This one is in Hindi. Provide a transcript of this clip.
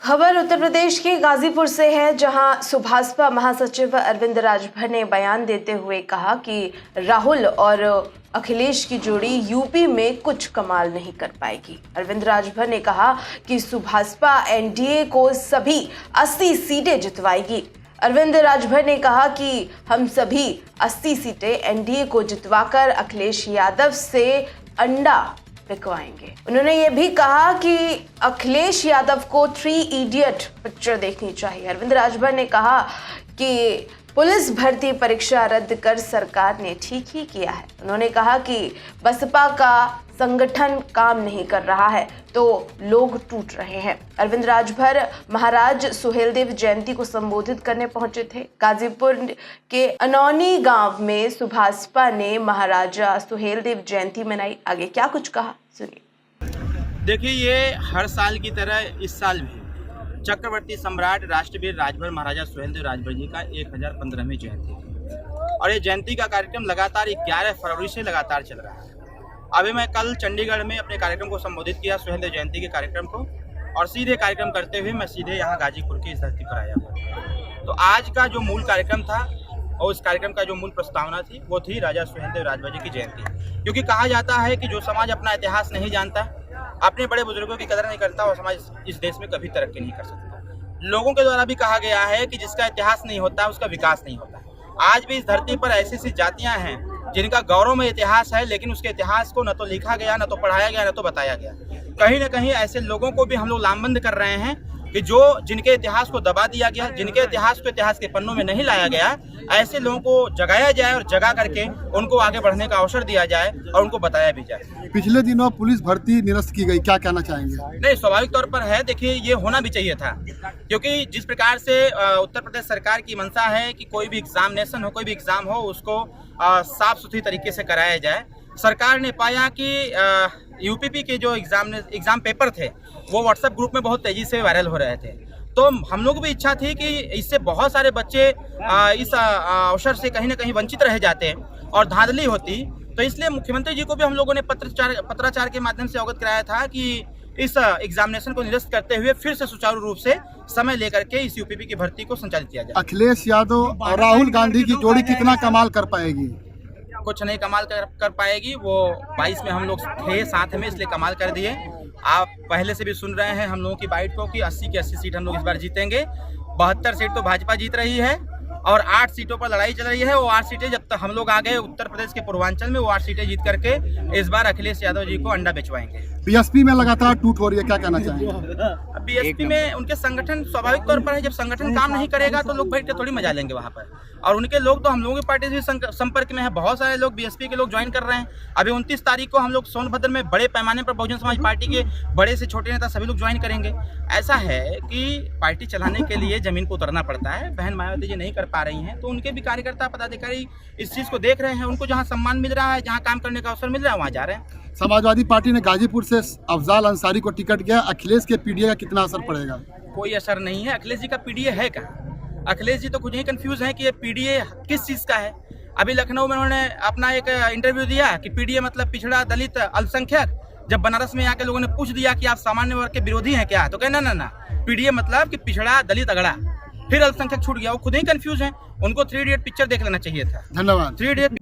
खबर उत्तर प्रदेश के गाजीपुर से है, जहां सुभाषपा महासचिव अरविंद राजभर ने बयान देते हुए कहा कि राहुल और अखिलेश की जोड़ी यूपी में कुछ कमाल नहीं कर पाएगी। अरविंद राजभर ने कहा कि सुभाषपा एनडीए को सभी 80 सीटें जितवाएगी। अरविंद राजभर ने कहा कि हम सभी 80 सीटें एनडीए को जितवाकर अखिलेश यादव से अंडा बिकवाएंगे। उन्होंने ये भी कहा कि अखिलेश यादव को 3 इडियट पिक्चर देखनी चाहिए। अरविंद राजभर ने कहा कि पुलिस भर्ती परीक्षा रद्द कर सरकार ने ठीक ही किया है। उन्होंने कहा कि बसपा का संगठन काम नहीं कर रहा है तो लोग टूट रहे हैं। अरविंद राजभर महाराज सुहेलदेव जयंती को संबोधित करने पहुंचे थे। गाजीपुर के अनौनी गांव में सुभाषपा ने महाराजा सुहेलदेव जयंती मनाई। आगे क्या कुछ कहा सुनिए। देखिए, ये हर साल की तरह इस साल भी चक्रवर्ती सम्राट राष्ट्रवीर राजभर महाराजा सुहेलदेव राजभर जी का 1015वीं जयंती है और ये जयंती का कार्यक्रम लगातार 11 फरवरी से लगातार चल रहा है। अभी मैं कल चंडीगढ़ में अपने कार्यक्रम को संबोधित किया, सुहेलदेव जयंती के कार्यक्रम को, और सीधे कार्यक्रम करते हुए मैं सीधे यहाँ गाजीपुर की इस धरती पर आया हूँ। तो आज का जो मूल कार्यक्रम था और उस कार्यक्रम का जो मूल प्रस्तावना थी वो थी राजा सुहेलदेव राजभर जी की जयंती, क्योंकि कहा जाता है कि जो समाज अपना इतिहास नहीं जानता, अपने बड़े बुजुर्गों की कदर नहीं करता, वो समाज इस देश में कभी तरक्की नहीं कर सकता। लोगों के द्वारा भी कहा गया है कि जिसका इतिहास नहीं होता उसका विकास नहीं होता। आज भी इस धरती पर ऐसी ऐसी जातियां हैं जिनका गौरव में इतिहास है, लेकिन उसके इतिहास को न तो लिखा गया, न तो पढ़ाया गया, न तो बताया गया। कहीं न कहीं ऐसे लोगों को भी हम लोग लामबंद कर रहे हैं कि जिनके इतिहास को दबा दिया गया, जिनके इतिहास को इतिहास के पन्नों में नहीं लाया गया, ऐसे लोगों को जगाया जाए और जगा करके उनको आगे बढ़ने का अवसर दिया जाए और उनको बताया भी जाए। पिछले दिनों पुलिस भर्ती निरस्त की गई, क्या कहना चाहेंगे? नहीं, स्वाभाविक तौर पर है। देखिए, ये होना भी चाहिए था, क्योंकि जिस प्रकार से उत्तर प्रदेश सरकार की मंशा है कि कोई भी एग्जामिनेशन हो, कोई भी एग्जाम हो, उसको साफ सुथरी तरीके से कराया जाए। सरकार ने पाया कि यूपीपी के जो एग्जाम पेपर थे वो व्हाट्सएप ग्रुप में बहुत तेजी से वायरल हो रहे थे। तो हम लोग भी इच्छा थी कि इससे बहुत सारे बच्चे इस अवसर से कहीं ना कहीं वंचित रह जाते और धांधली होती। तो इसलिए मुख्यमंत्री जी को भी हम लोगों ने पत्राचार के माध्यम से अवगत कराया था कि इस एग्जामिनेशन को निरस्त करते हुए फिर से सुचारू रूप से समय लेकर के इस यूपीपी की भर्ती को संचालित किया जाए। अखिलेश यादव और राहुल गांधी की जोड़ी कितना कमाल कर पाएगी? कुछ नहीं कमाल कर पाएगी। वो 22 में हम लोग थे साथ में, इसलिए कमाल कर दिए। आप पहले से भी सुन रहे हैं हम लोगों की बाइट को कि 80 की 80 सीट हम लोग इस बार जीतेंगे। 72 सीट तो भाजपा जीत रही है और 8 सीटों पर लड़ाई चल रही है। वो 8 सीटें जब तक हम लोग आ गए उत्तर प्रदेश के पूर्वांचल में, वो 8 सीटें जीत करके इस बार अखिलेश यादव जी को अंडा बेचवाएंगे। बीएसपी में लगातार टूट हो रही है, क्या कहना चाहेंगे? बीएसपी में उनके संगठन स्वाभाविक तौर पर है, जब संगठन काम नहीं करेगा तो लोग बैठ के थोड़ी मजा लेंगे वहाँ पर। और उनके लोग तो हम लोगों की पार्टी से संपर्क में है, बहुत सारे लोग बीएसपी के लोग ज्वाइन कर रहे हैं। अभी 29 तारीख को हम लोग सोनभद्र में बड़े पैमाने पर बहुजन समाज पार्टी के बड़े से छोटे नेता सभी लोग ज्वाइन करेंगे। ऐसा है कि पार्टी चलाने के लिए जमीन पर उतरना पड़ता है। बहन मायावती जी नहीं कर पा रही हैं, तो उनके भी कार्यकर्ता पदाधिकारी इस चीज़ को देख रहे हैं। उनको जहाँ सम्मान मिल रहा है, जहाँ काम करने का अवसर मिल रहा है, वहाँ जा रहे हैं। समाजवादी पार्टी ने गाजीपुर से अफजाल अंसारी को टिकट दिया। अखिलेश के पीडीए का कितना असर पड़ेगा? कोई असर नहीं है। अखिलेश जी का पीडीए है कहाँ? अखिलेश जी तो खुद ही कंफ्यूज है कि ये पीडीए किस चीज़ का है। अभी लखनऊ में उन्होंने अपना एक इंटरव्यू दिया कि पीडीए मतलब पिछड़ा, दलित, अल्पसंख्यक। जब बनारस में आके लोगों ने पूछ दिया कि आप सामान्य वर्ग के विरोधी हैं क्या, तो कहना ना, पीडीए मतलब कि पिछड़ा, दलित, अगड़ा, फिर अल्पसंख्यक छूट गया। वो खुद ही कंफ्यूज है। उनको 3 इडियट पिक्चर देख लेना चाहिए था। धन्यवाद। 3 इडियट